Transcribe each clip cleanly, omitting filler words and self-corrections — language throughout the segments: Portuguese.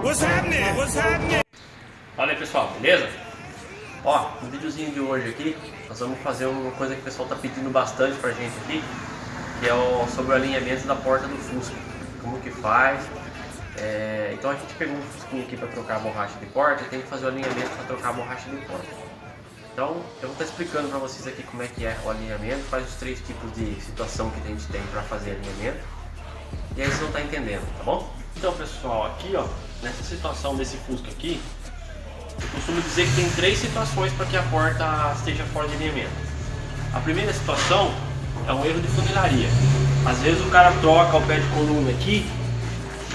What's happening? What's happening? Fala aí pessoal, beleza? Ó, no videozinho de hoje aqui, nós vamos fazer uma coisa que o pessoal tá pedindo bastante pra gente aqui, que é sobre o alinhamento da porta do Fusca. Como que faz? Então a gente pegou um Fusquinha aqui para trocar a borracha de porta e tem que fazer o alinhamento para trocar a borracha de porta. Então eu vou estar explicando para vocês aqui como é que é o alinhamento, quais os três tipos de situação que a gente tem para fazer alinhamento. E aí vocês vão estar entendendo, tá bom? Então pessoal, aqui ó, nessa situação desse Fusca aqui, eu costumo dizer que tem três situações para que a porta esteja fora de alinhamento. A primeira situação é um erro de funilaria. Às vezes o cara troca o pé de coluna aqui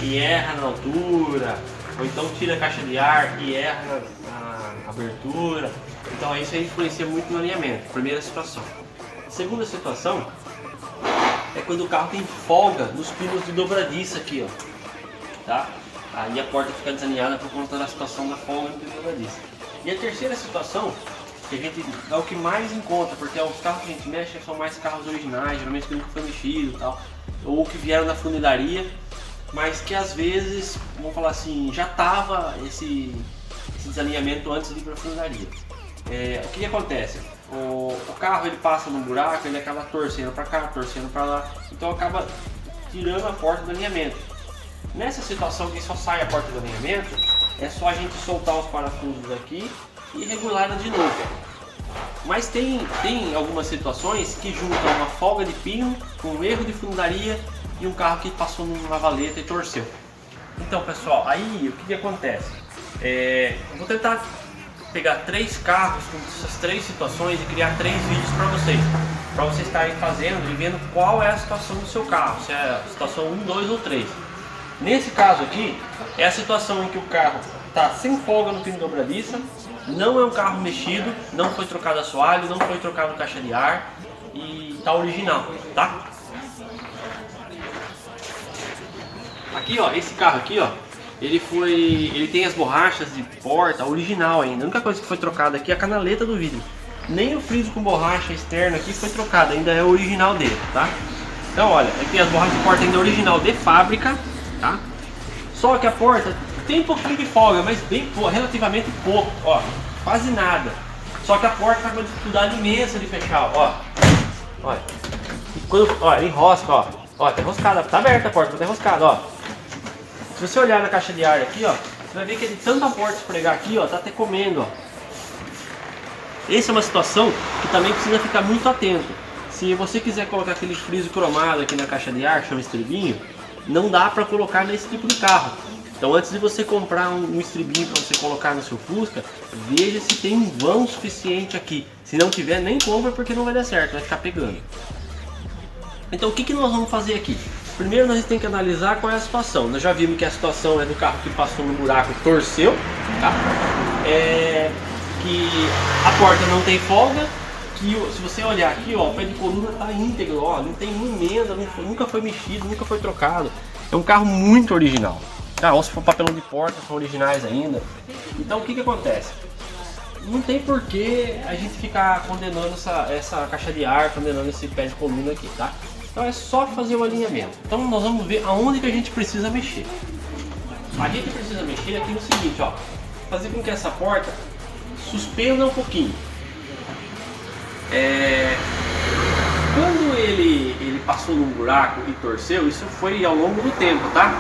e erra na altura, ou então tira a caixa de ar e erra na abertura. Então isso aí influencia muito no alinhamento. Primeira situação. Segunda situação é quando o carro tem folga nos pinos de dobradiça aqui, ó, tá? Aí a porta fica desalinhada por conta da situação da folga no pino de dobradiça. E a terceira situação, que a gente é o que mais encontra, porque os carros que a gente mexe são mais carros originais, geralmente que nunca foi mexido e tal, ou que vieram da funilaria, mas que às vezes, vamos falar assim, já tava esse desalinhamento antes de ir para a funilaria. O que acontece? O carro ele passa num buraco, ele acaba torcendo para cá, torcendo para lá, então acaba tirando a porta do alinhamento. Nessa situação que só sai a porta do alinhamento, é só a gente soltar os parafusos aqui e regular ela de novo. Mas tem algumas situações que juntam uma folga de pino com um erro de funilaria e um carro que passou numa valeta e torceu. Então pessoal, aí o que acontece? Eu vou tentar pegar três carros com essas três situações e criar três vídeos para vocês estarem fazendo e vendo qual é a situação do seu carro, se é a situação 1, 2 ou 3. Nesse caso aqui, é a situação em que o carro está sem folga no pino dobradiça, não é um carro mexido, não foi trocado assoalho, não foi trocado caixa de ar e está original, tá? Aqui ó, esse carro aqui ó, ele tem as borrachas de porta original ainda. A única coisa que foi trocada aqui é a canaleta do vidro. Nem o friso com borracha externa aqui foi trocado, ainda é o original dele, tá? Então olha, aqui as borrachas de porta ainda é original de fábrica, tá? Só que a porta tem um pouquinho de folga, mas bem relativamente pouco, ó, quase nada. Só que a porta tá com uma dificuldade imensa de fechar, ó. Olha, ele enrosca, ó. Ó, tá enroscada, tá aberta a porta, tá enroscada, ó. Se você olhar na caixa de ar aqui, ó, você vai ver que de tanta porta esfregar aqui, ó, tá até comendo, ó. Essa é uma situação que também precisa ficar muito atento. Se você quiser colocar aquele friso cromado aqui na caixa de ar, chama estribinho, não dá para colocar nesse tipo de carro. Então antes de você comprar um estribinho para você colocar no seu Fusca, veja se tem um vão suficiente aqui. Se não tiver, nem compra porque não vai dar certo, vai ficar pegando. Então o que nós vamos fazer aqui? Primeiro nós temos que analisar qual é a situação. Nós já vimos que a situação é do carro que passou no buraco e torceu, tá? Que a porta não tem folga, que se você olhar aqui, ó, o pé de coluna está íntegro, ó, não tem emenda, nunca foi mexido, nunca foi trocado. É um carro muito original. Ou se for papelão de porta, são originais ainda. Então o que acontece? Não tem por que a gente ficar condenando essa caixa de ar, condenando esse pé de coluna aqui, tá? Então é só fazer o alinhamento. Então nós vamos ver aonde que a gente precisa mexer. A gente precisa mexer aqui no seguinte, ó, fazer com que essa porta suspenda um pouquinho. Quando ele passou num buraco e torceu, isso foi ao longo do tempo, tá?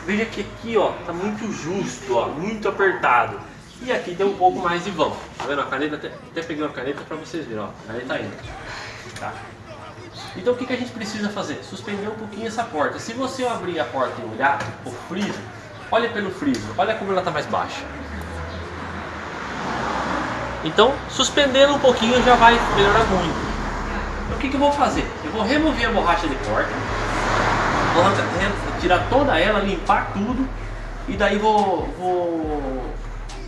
Veja que aqui ó, tá muito justo, ó, muito apertado. E aqui tem um pouco mais de vão. Tá vendo? A caneta, até peguei uma caneta para vocês verem, ó. A caneta ainda. Tá? Então o que a gente precisa fazer? Suspender um pouquinho essa porta. Se você abrir a porta e olhar o friso, olha pelo friso, olha como ela tá mais baixa. Então, suspendendo um pouquinho já vai melhorar muito. Então, o que eu vou fazer? Eu vou remover a borracha de porta, vou tirar toda ela, limpar tudo e daí vou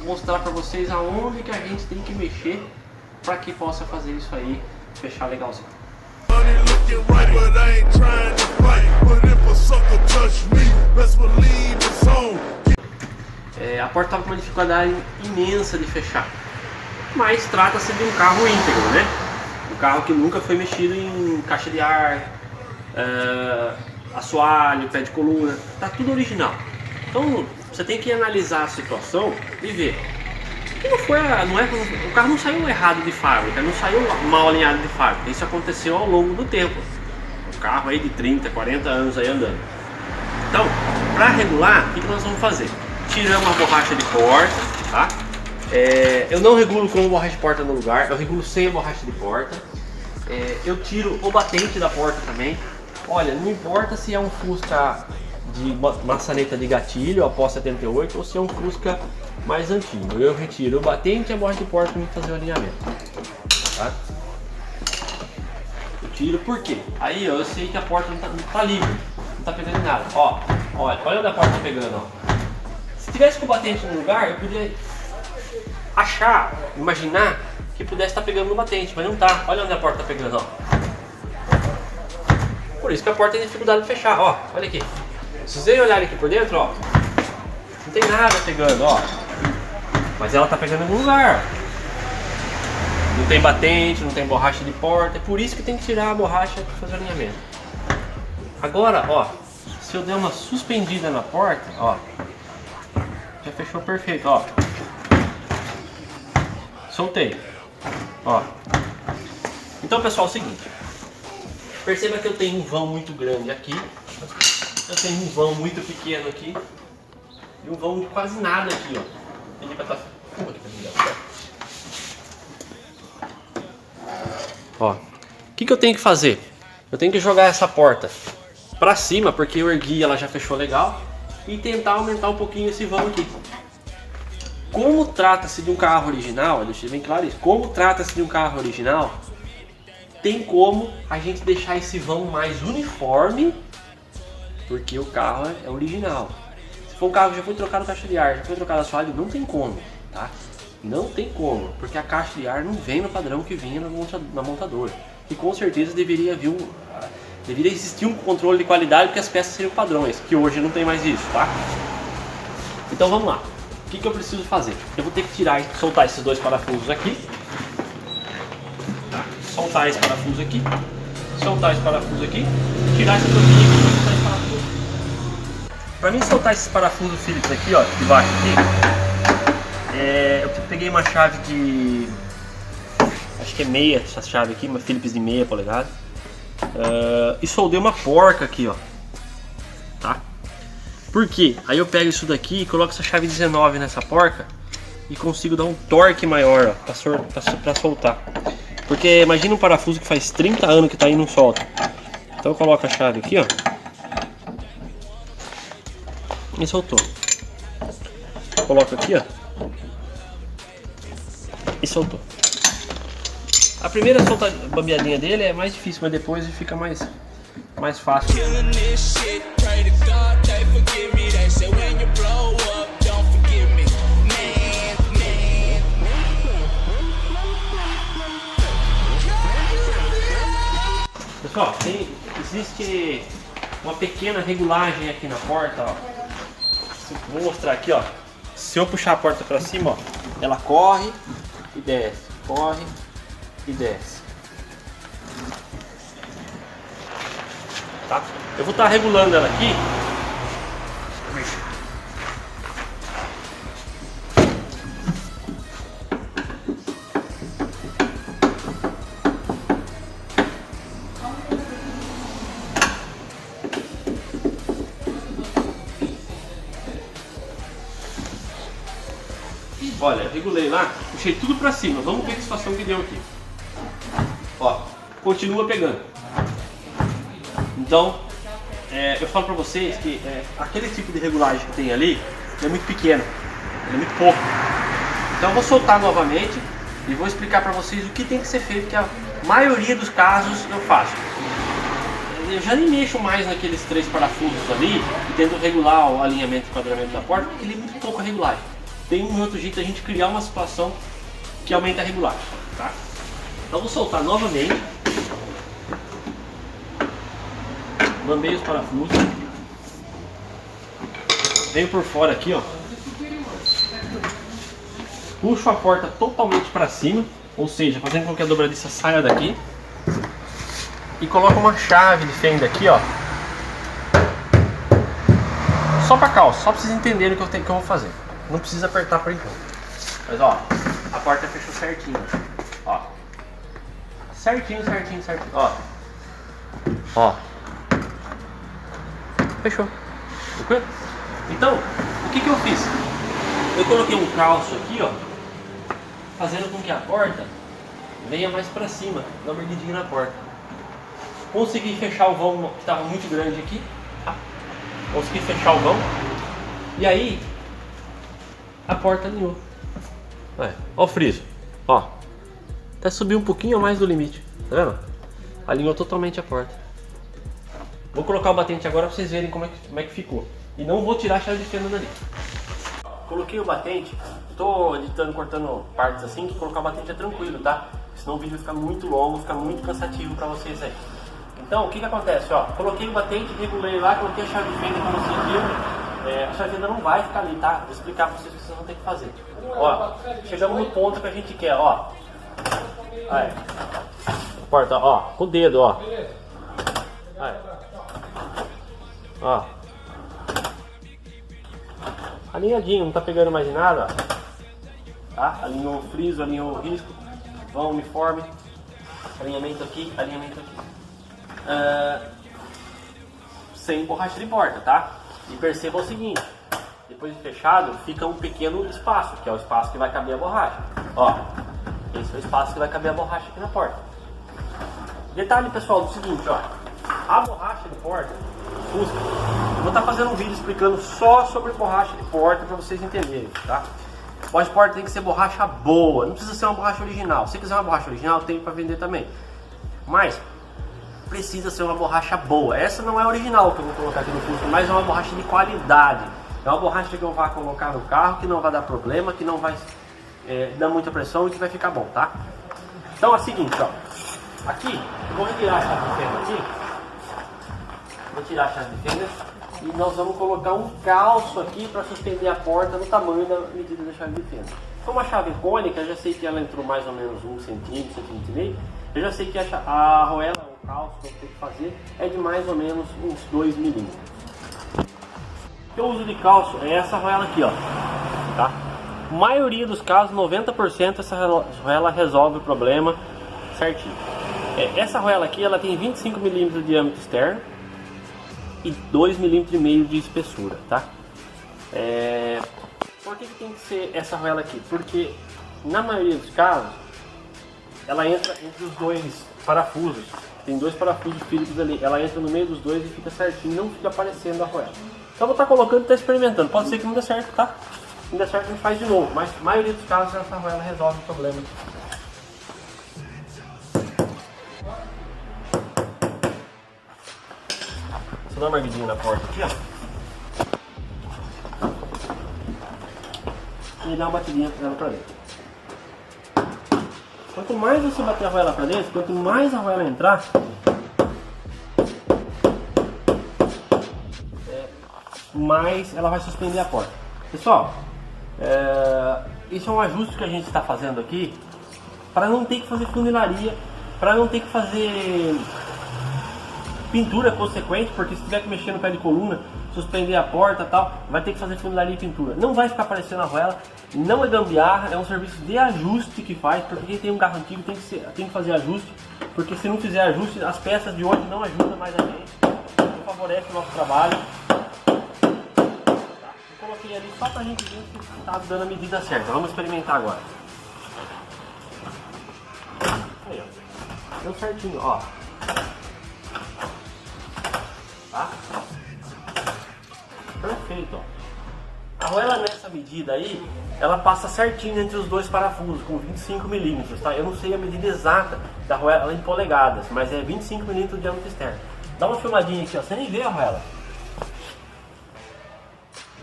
mostrar para vocês aonde que a gente tem que mexer para que possa fazer isso aí, fechar legalzinho. A porta estava com uma dificuldade imensa de fechar. Mas trata-se de um carro íntegro, né? Um carro que nunca foi mexido em caixa de ar, assoalho, pé de coluna, tá tudo original. Então você tem que analisar a situação e ver. Que não foi, o carro não saiu errado de fábrica, não saiu mal alinhado de fábrica. Isso aconteceu ao longo do tempo. O carro aí de 30, 40 anos aí andando. Então, para regular, o que nós vamos fazer? Tiramos a borracha de porta, tá? Eu não regulo com a borracha de porta no lugar, eu regulo sem a borracha de porta. Eu tiro o batente da porta também. Olha, não importa se é um Fusca de maçaneta de gatilho após 78 ou se é um Fusca mais antigo. Eu retiro o batente e a borracha de porta para fazer o alinhamento, tá? Eu tiro por quê? Aí eu sei que a porta não tá livre, não tá pegando nada. Ó, olha onde a porta tá pegando, ó. Se tivesse com o batente no lugar, eu podia imaginar que pudesse estar pegando no batente, mas não tá. Olha onde a porta tá pegando, ó. Por isso que a porta tem dificuldade de fechar, ó. Olha aqui. Se vocês olharem aqui por dentro, ó, não tem nada pegando, ó. Mas ela tá pegando em algum lugar. Não tem batente, não tem borracha de porta. É por isso que tem que tirar a borracha para fazer o alinhamento. Agora, ó, se eu der uma suspendida na porta, ó, já fechou perfeito, ó. Soltei, ó. Então, pessoal, é o seguinte. Perceba que eu tenho um vão muito grande aqui. Eu tenho um vão muito pequeno aqui. E um vão de quase nada aqui, ó. Ó, o que eu tenho que fazer? Eu tenho que jogar essa porta pra cima, porque eu ergui, ela já fechou legal, e tentar aumentar um pouquinho esse vão aqui. Como trata-se de um carro original, eu deixei bem claro isso, como trata-se de um carro original, tem como a gente deixar esse vão mais uniforme, porque o carro é original. Se for um carro que já foi trocado caixa de ar, já foi trocado assoalho, não tem como, tá? Não tem como, porque a caixa de ar não vem no padrão que vinha na montadora. E com certeza deveria existir um controle de qualidade, porque as peças seriam padrões, que hoje não tem mais isso, tá? Então vamos lá. O que eu preciso fazer? Eu vou ter que soltar esses dois parafusos aqui. Tá? Soltar esse parafuso aqui. Soltar esse parafuso aqui. Tirar esse troquinho aqui e soltar esse parafuso. Para mim soltar esses parafusos Phillips aqui, ó, de baixo aqui, eu peguei uma chave de... acho que é meia essa chave aqui, uma Phillips de meia polegada. E soldei uma porca aqui, ó. Tá? Por quê? Aí eu pego isso daqui e coloco essa chave 19 nessa porca e consigo dar um torque maior, ó, pra soltar. Porque imagina um parafuso que faz 30 anos que tá aí e não solta. Então eu coloco a chave aqui, ó. E soltou. Coloco aqui, ó. E soltou. A primeira bambeadinha dele é mais difícil, mas depois fica mais fácil. Pessoal, existe uma pequena regulagem aqui na porta, ó. Vou mostrar aqui, ó. Se eu puxar a porta para cima, ó, ela corre e desce, corre e desce. Tá? Eu vou estar regulando ela aqui. Olha, eu regulei lá, puxei tudo pra cima. Vamos ver que situação que deu aqui. Ó, continua pegando. Então, eu falo pra vocês que aquele tipo de regulagem que tem ali é muito pequeno, é muito pouco. Então eu vou soltar novamente e vou explicar pra vocês o que tem que ser feito, que a maioria dos casos eu faço. Eu já nem mexo mais naqueles 3 parafusos ali e tento regular o alinhamento e enquadramento da porta, porque ele é muito pouco regulagem. Tem um outro jeito de a gente criar uma situação que aumenta a regulagem, tá? Então vou soltar novamente. Bambeio os parafusos. Venho por fora aqui, ó. Puxo a porta totalmente para cima, ou seja, fazendo com que a dobradiça saia daqui. E coloco uma chave de fenda aqui, ó. só pra calça, só pra vocês entenderem o que eu vou fazer. Não precisa apertar por enquanto. Mas ó, a porta fechou certinho. Ó. Certinho, ó. Ó. Fechou. Tranquilo? Então, o que eu fiz? Eu coloquei um calço aqui, ó, fazendo com que a porta venha mais pra cima, dá uma erguidinha na porta. Consegui fechar o vão que estava muito grande aqui, tá? Consegui fechar o vão. E aí a porta alinhou. Ó o friso, ó. Até subiu um pouquinho a mais do limite, tá vendo? Alinhou totalmente a porta. Vou colocar o batente agora para vocês verem como é que ficou. E não vou tirar a chave de fenda dali. Coloquei o batente, tô editando, cortando partes assim, que colocar o batente é tranquilo, tá? Senão o vídeo vai ficar muito longo, fica muito cansativo para vocês aí. Então, o que acontece, ó? Coloquei o batente, regulei lá, coloquei a chave de fenda como vocês viram. A chave de fenda não vai ficar ali, tá? Vou explicar para vocês o que vocês vão ter que fazer. Ó, chegamos no ponto que a gente quer, ó. Aí. Porta, ó, com o dedo, ó. Aí. Ó. Alinhadinho, não tá pegando mais em nada, ó. Tá? Alinhou o friso, alinhou o risco, vão uniforme, alinhamento aqui, alinhamento aqui. Sem borracha de porta, tá? E perceba o seguinte, depois de fechado fica um pequeno espaço, que é o espaço que vai caber a borracha. Ó, esse é o espaço que vai caber a borracha aqui na porta. Detalhe, pessoal, do seguinte, ó, a borracha de porta, Fusca, eu vou estar fazendo um vídeo explicando só sobre borracha de porta para vocês entenderem, tá? Borracha de porta tem que ser borracha boa, não precisa ser uma borracha original. Se quiser uma borracha original, tem para vender também. Mas precisa ser uma borracha boa. Essa não é original que eu vou colocar aqui no Fusca, mas é uma borracha de qualidade. É uma borracha que eu vou colocar no carro, que não vai dar problema, que não vai dar muita pressão e que vai ficar bom, tá? Então é o seguinte, ó. Aqui, eu vou retirar a chave de fenda aqui. Vou tirar a chave de fenda e nós vamos colocar um calço aqui para suspender a porta no tamanho da medida da chave de fenda. Como a chave cônica, eu já sei que ela entrou mais ou menos 1 centímetro, 1,5 centímetros. Eu já sei que a arruela, o calço que eu tenho que fazer é de mais ou menos uns 2 milímetros. O que eu uso de calço é essa arruela aqui, ó. Tá? A maioria dos casos, 90%, essa arruela resolve o problema certinho. Essa arruela aqui, ela tem 25 milímetros de diâmetro externo e 2,5 milímetros de espessura, tá? Por que tem que ser essa arruela aqui? Porque na maioria dos casos ela entra entre os dois parafusos. Tem 2 parafusos Phillips ali. Ela entra no meio dos dois e fica certinho, não fica aparecendo a arruela. Então eu vou estar colocando e estar experimentando. Pode ser que não dê certo, tá? Se não der certo a gente faz de novo. Mas na maioria dos casos essa arruela resolve o problema. Vou dar uma erguidinha na porta aqui, ó. E dar uma batidinha nela pra dentro. Quanto mais você bater a arruela pra dentro, quanto mais a arruela entrar, mais ela vai suspender a porta. Pessoal, isso é um ajuste que a gente está fazendo aqui para não ter que fazer funilaria, para não ter que fazer pintura consequente, porque se tiver que mexer no pé de coluna, suspender a porta e tal, vai ter que fazer funilaria e pintura. Não vai ficar aparecendo a arruela, não é gambiarra, é um serviço de ajuste que faz, porque quem tem um carro antigo tem que fazer ajuste, porque se não fizer ajuste, as peças de hoje não ajudam mais a gente, não favorece o nosso trabalho. Eu coloquei ali só pra gente ver se está dando a medida certa. Vamos experimentar agora. Aí, ó. Deu certinho, ó. Tá? Perfeito, ó. A arruela nessa medida aí, ela passa certinho entre os dois parafusos, com 25 milímetros, tá? Eu não sei a medida exata da arruela em polegadas, mas é 25 milímetros de diâmetro externo. Dá uma filmadinha aqui, ó, você nem vê a arruela.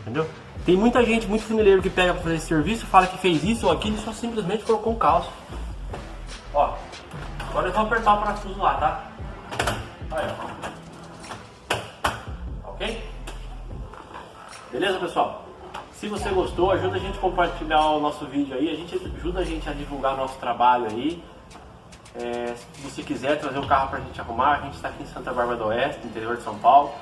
Entendeu? Tem muita gente, muito funileiro que pega pra fazer esse serviço, fala que fez isso ou aquilo e só simplesmente colocou um calço. Ó, agora eu vou apertar o parafuso lá, tá? Aí, ó. Ok? Beleza, pessoal? Se você gostou, ajuda a gente a compartilhar o nosso vídeo aí, ajuda a gente a divulgar o nosso trabalho aí. Se você quiser trazer um carro pra gente arrumar, a gente está aqui em Santa Bárbara do Oeste, interior de São Paulo.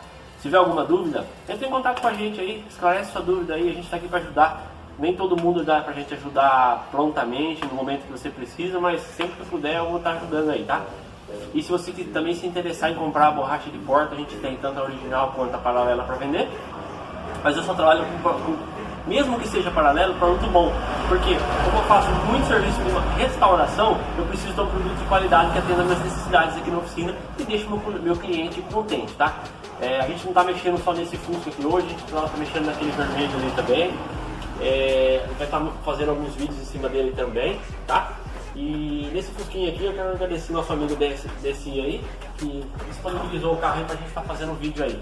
tiver alguma dúvida, entre em contato com a gente aí, esclarece sua dúvida aí, a gente está aqui para ajudar. Nem todo mundo dá pra gente ajudar prontamente no momento que você precisa, mas sempre que puder eu vou estar ajudando aí, tá? E se você também se interessar em comprar a borracha de porta, a gente tem tanto a original quanto a paralela para vender. Mas eu só trabalho mesmo que seja paralelo, produto bom. Porque como eu faço muito serviço de restauração, eu preciso de um produto de qualidade que atenda às minhas necessidades aqui na oficina e deixe meu cliente contente, tá? A gente não está mexendo só nesse Fusca aqui hoje, a gente está mexendo naquele vermelho ali também. Vai estar fazendo alguns vídeos em cima dele também, tá? E nesse Fusquinha aqui eu quero agradecer nosso amigo Desi aí, que disponibilizou o carro aí pra gente estar fazendo um vídeo aí.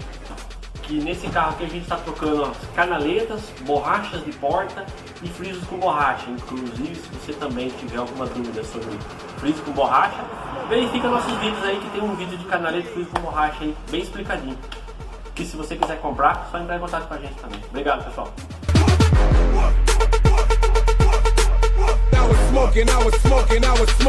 Que nesse carro aqui a gente está trocando as canaletas, borrachas de porta e frisos com borracha. Inclusive, se você também tiver alguma dúvida sobre friso com borracha, verifica nossos vídeos aí que tem um vídeo de canaleta e friso com borracha aí bem explicadinho. Que se você quiser comprar, só entrar em contato com a gente também. Obrigado, pessoal. I was smoking.